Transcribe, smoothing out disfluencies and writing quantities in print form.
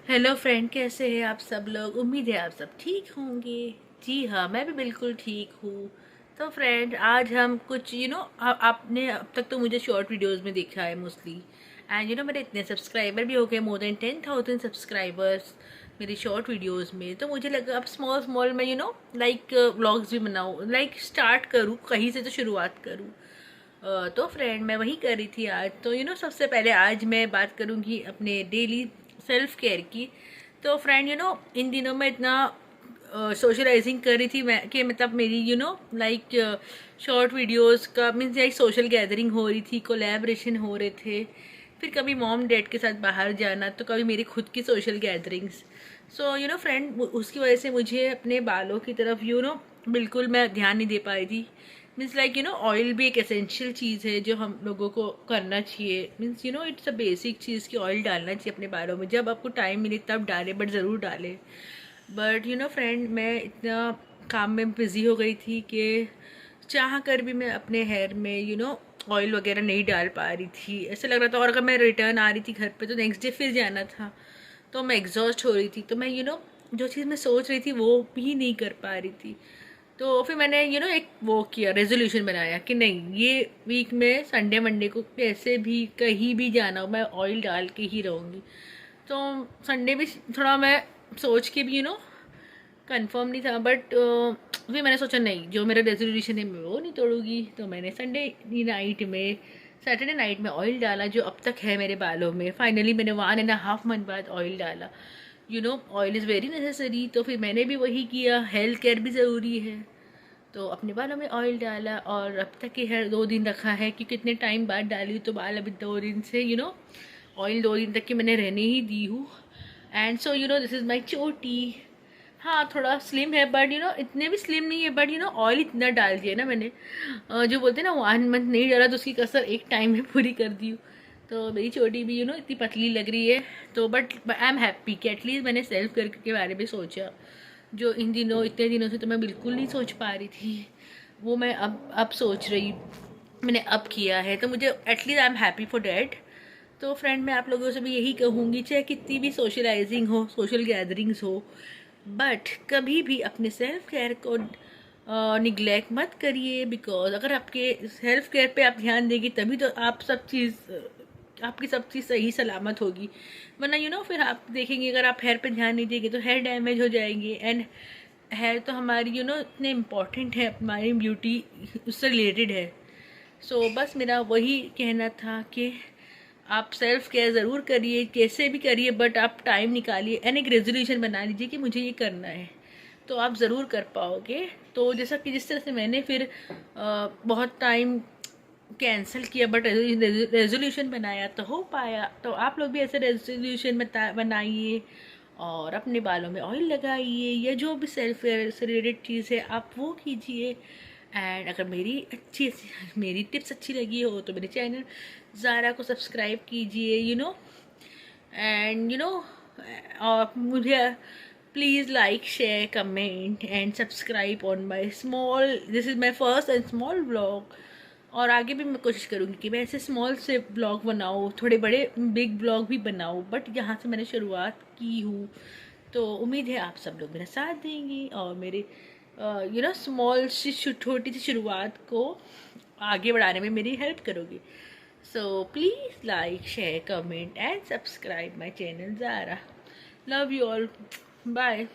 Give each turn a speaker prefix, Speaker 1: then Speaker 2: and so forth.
Speaker 1: Hello friend, कैसे हैं आप सब लोग। उम्मीद है आप सब ठीक होंगे। जी हाँ, मैं भी बिल्कुल ठीक हूँ। तो फ्रेंड, आज हम कुछ आपने अब तक तो मुझे शॉर्ट वीडियोस में देखा है मोस्टली। एंड मेरे इतने सब्सक्राइबर भी हो गए, मोर देन 10,000 सब्सक्राइबर्स मेरी शॉर्ट वीडियोस में। तो मुझे लगा अब स्मॉल स्मॉल मैं लाइक व्लॉग्स भी बनाऊँ, लाइक स्टार्ट करूँ कहीं से, तो शुरुआत करूँ। तो फ्रेंड, मैं वही कर रही थी आज। तो सबसे पहले आज मैं बात करूँगी अपने डेली सेल्फ केयर की। तो फ्रेंड, इन दिनों मैं इतना सोशलाइजिंग कर रही थी मैं कि मतलब मेरी लाइक शॉर्ट वीडियोस का मीन्स लाइक सोशल गैदरिंग हो रही थी, कोलैबोरेशन हो रहे थे। फिर कभी मॉम डैड के साथ बाहर जाना, तो कभी मेरी खुद की सोशल गैदरिंग्स। सो फ्रेंड, उसकी वजह से मुझे अपने बालों की तरफ बिल्कुल मैं ध्यान नहीं दे पा रही थी। मीन्स लाइक ऑयल भी एक एसेंशियल चीज़ है जो हम लोगों को करना चाहिए। मीन्स इट्स अ बेसिक चीज़ कि ऑयल डालना चाहिए अपने बालों में। जब आपको टाइम मिले तब डालें, बट ज़रूर डालें। बट फ्रेंड, मैं इतना काम में बिज़ी हो गई थी कि चाह कर भी मैं अपने हेयर में ऑयल वगैरह नहीं डाल पा रही थी। ऐसा लग रहा था, और अगर मैं रिटर्न आ रही थी घर पे तो नेक्स्ट डे फिर जाना था, तो मैं एग्जॉस्ट हो रही थी। तो मैं जो चीज़ मैं सोच रही थी वो भी नहीं कर पा रही थी। तो फिर मैंने एक वो किया, रेजोल्यूशन बनाया कि नहीं, ये वीक में संडे मंडे को कैसे भी कहीं भी जाना हो, मैं ऑयल डाल के ही रहूँगी। तो संडे भी थोड़ा मैं सोच के भी कंफर्म नहीं था, बट फिर मैंने सोचा नहीं, जो मेरा रेजोल्यूशन है मैं वो नहीं तोड़ूंगी। तो मैंने संडे नाइट में, सैटरडे नाइट में ऑयल डाला, जो अब तक है मेरे बालों में। फाइनली मैंने 1.5 मंथ बाद ऑयल डाला। Oil is very necessary. तो फिर मैंने भी वही किया, हेल्थ केयर भी ज़रूरी है। तो अपने बालों में ऑयल डाला, और अब तक के हेयर 2 दिन रखा है, कि कितने टाइम बाद डाली, तो बाल अभी 2 दिन से ऑयल 2 दिन तक की मैंने रहने ही दी हूँ। And so this is my चोटी। हाँ, थोड़ा स्लिम है, बट इतने भी स्लिम नहीं है, बट ऑयल इतना डाल दिया ना मैंने। जो बोलते हैं ना, 1 मंथ नहीं डाला तो उसकी कसर एक टाइम में पूरी कर दी हूँ। तो मेरी चोटी भी इतनी पतली लग रही है। तो बट आई एम हैप्पी कि एटलीस्ट मैंने सेल्फ केयर के बारे में सोचा, जो इन दिनों, इतने दिनों से तो मैं बिल्कुल नहीं सोच पा रही थी। वो मैं अब सोच रही, मैंने अब किया है, तो मुझे at least I am happy for that. तो फ्रेंड, मैं आप लोगों से भी यही कहूँगी, चाहे कितनी भी सोशलाइजिंग हो, सोशल गैदरिंग्स हो, बट कभी भी अपने सेल्फ केयर को निगलेक्ट मत करिए। बिकॉज अगर आपके सेल्फ केयर पे आप ध्यान देंगे तभी तो आप सब चीज़, आपकी सब चीज़ सही सलामत होगी। वरना फिर आप देखेंगे, अगर आप हेयर पे ध्यान नहीं देंगे तो हेयर डैमेज हो जाएंगे। एंड हेयर तो हमारी इतने इम्पॉर्टेंट है, हमारी ब्यूटी उससे रिलेटेड है। सो बस मेरा वही कहना था कि आप सेल्फ केयर ज़रूर करिए, कैसे भी करिए, बट आप टाइम निकालिए एंड एक रेजोल्यूशन बना लीजिए कि मुझे ये करना है, तो आप ज़रूर कर पाओगे। तो जैसा कि जिस तरह से मैंने फिर बहुत टाइम कैंसिल किया, बट रेजोल्यूशन बनाया तो हो पाया। तो आप लोग भी ऐसे रेजोल्यूशन बनाइए, और अपने बालों में ऑयल लगाइए, या जो भी सेल्फ केयर से रिलेटेड चीज़ है आप वो कीजिए। एंड अगर मेरी टिप्स अच्छी लगी हो तो मेरे चैनल ज़ारा को सब्सक्राइब कीजिए, एंड और मुझे please like, share, comment and subscribe on my small, this is my first and small blog. और आगे भी मैं कोशिश करूँगी कि मैं ऐसे स्मॉल से ब्लॉग बनाऊँ, थोड़े बड़े बिग ब्लॉग भी बनाऊँ, बट यहाँ से मैंने शुरुआत की हूँ। तो उम्मीद है आप सब लोग मेरा साथ देंगे, और मेरे स्मॉल सी छोटी सी शुरुआत को आगे बढ़ाने में मेरी हेल्प करोगे। So please like, share, comment and subscribe my channel Zara. Love you all, bye.